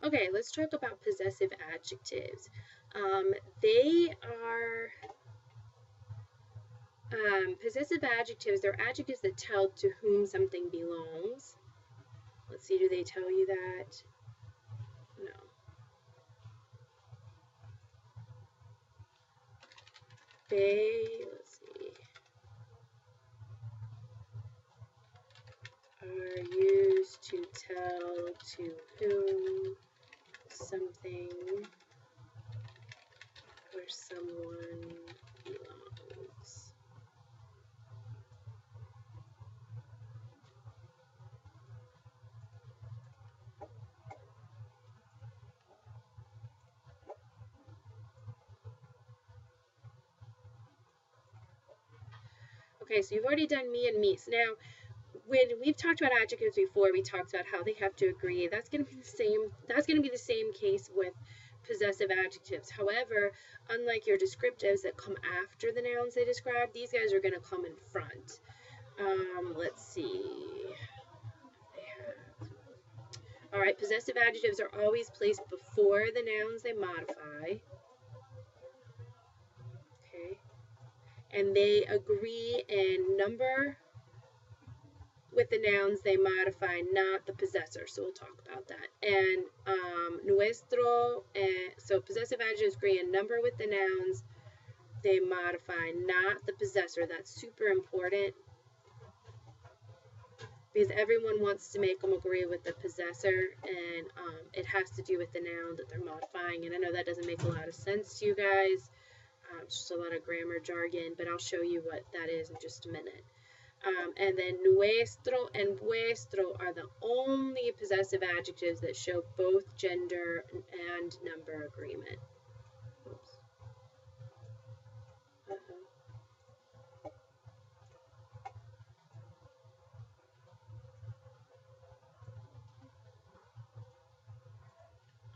Okay, let's talk about possessive adjectives. They are possessive adjectives. They're adjectives that tell to whom something belongs. Let's see, do they tell you that? No. Let's see, are used to tell to whom something or someone belongs. Okay, so you've already done me and me's. Now, when we've talked about adjectives before, we talked about how they have to agree. That's going to be the same. That's going to be the same case with possessive adjectives. However, unlike your descriptives that come after the nouns they describe, these guys are going to come in front. Let's see. All right, possessive adjectives are always placed before the nouns they modify. Okay, and they agree in number with the nouns they modify, not the possessor. So we'll talk about that. And nuestro, so possessive adjectives agree in number with the nouns they modify, not the possessor. That's super important because everyone wants to make them agree with the possessor, and it has to do with the noun that they're modifying. And I know that doesn't make a lot of sense to you guys. It's just a lot of grammar jargon, but I'll show you what that is in just a minute. And then nuestro and vuestro are the only possessive adjectives that show both gender and number agreement. Oops.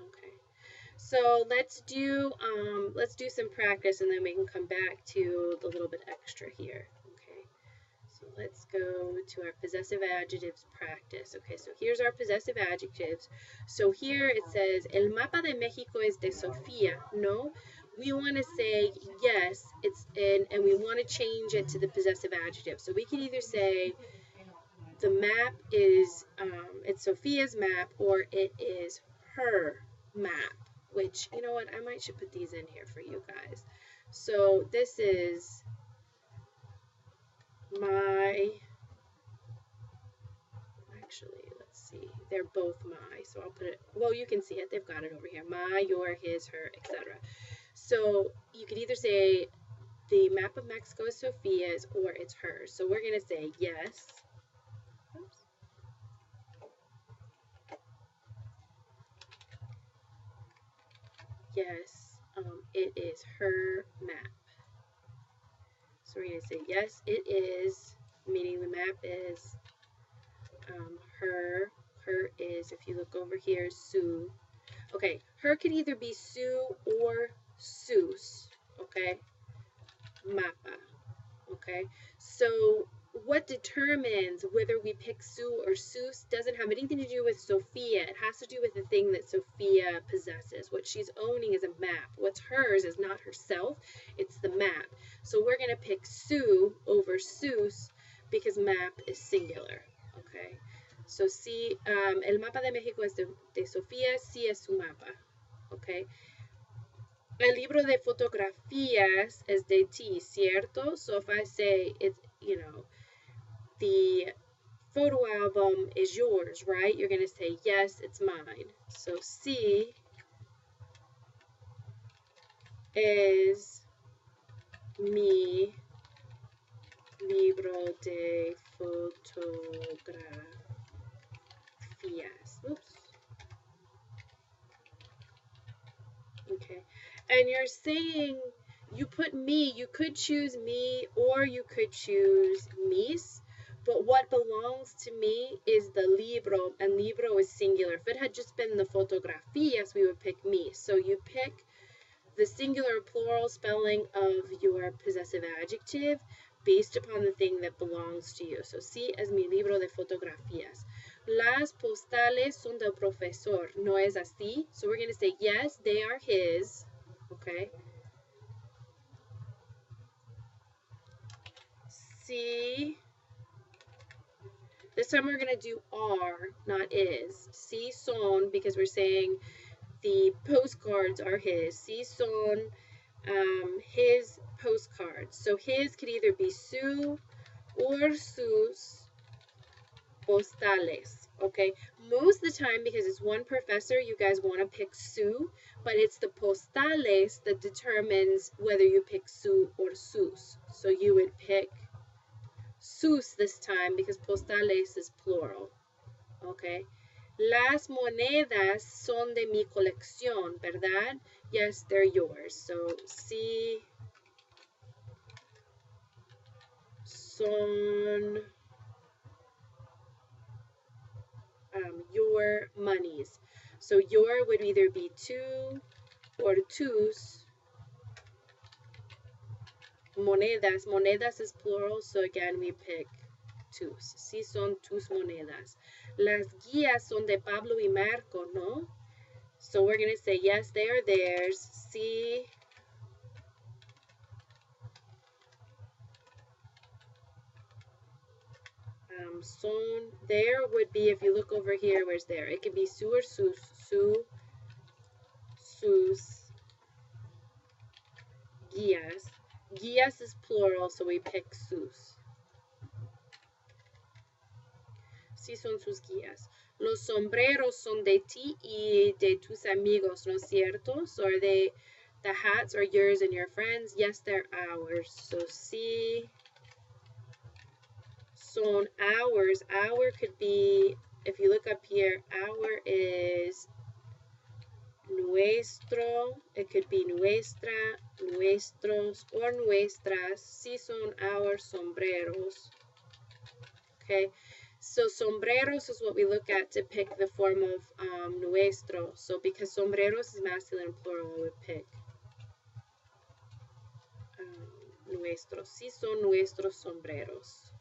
Okay. So let's do some practice, and then we can come back to the little bit extra here. Okay. So let's go to our possessive adjectives practice. Okay, so here's our possessive adjectives. So here it says, El mapa de México es de Sofía. No, we want to say yes, it's in, and we want to change it to the possessive adjective. So we can either say the map is, it's Sophia's map, or it is her map, which, you know what, I might should put these in here for you guys. So this is my, actually, let's see, they're both my, so I'll put it, well, you can see it, they've got it over here, my, your, his, her, etc. So you could either say the map of Mexico is Sophia's or it's hers. So we're going to say yes. Oops. Yes, it is her map. So we're going to say yes, it is, meaning the map is her. Her is, if you look over here, Sue. Okay, her could either be Sue or Sus. Okay, mapa. Okay, so what determines whether we pick Sue or Sus doesn't have anything to do with Sophia. It has to do with the thing that Sophia possesses. What she's owning is a map. What's hers is not herself, it's the map. So we're going to pick Sue over Sus because map is singular. Okay, so sí, el mapa de México es de Sofía, sí es su mapa. Okay. El libro de fotografías es de ti, ¿cierto? So if I say it's, you know, the photo album is yours, right? You're going to say, yes, it's mine. So sí es mi libro de fotografías. Oops. Okay. And you're saying, you put me, you could choose me or you could choose mis, but what belongs to me is the libro, and libro is singular. If it had just been the fotografías, we would pick me. So you pick the singular plural spelling of your possessive adjective based upon the thing that belongs to you. So sí es mi libro de fotografías. Las postales son del profesor. No es así. So we're going to say, yes, they are his. Okay. Sí. This time we're going to do are, not is. Sí son, because we're saying the postcards are his. Sí son his postcards. So his could either be su or sus postales. Okay, most of the time, because it's one professor, you guys want to pick su, but it's the postales that determines whether you pick su or sus. So you would pick sus this time because postales is plural. Okay. Las monedas son de mi colección, ¿verdad? Yes, they're yours. So, sí son your monies. So your would either be tu or tus. Monedas. Monedas is plural, so again we pick tus. Sí son tus monedas. Las guías son de Pablo y Marco, ¿no? So we're going to say, yes, they are theirs. Sí. Son, there would be, if you look over here, where's there? It could be su or sus. Su, sus, guías. Guías is plural, so we pick sus. Sí son sus guías. Los sombreros son de ti y de tus amigos, ¿no es cierto? So are they, the hats are yours and your friends? Yes, they're ours. So sí son ours. Our could be, if you look up here, our is nuestro. It could be nuestra, nuestros, or nuestras. Sí son our sombreros. Okay. So sombreros is what we look at to pick the form of nuestro. So because sombreros is masculine and plural, we would pick nuestros. Sí son nuestros sombreros.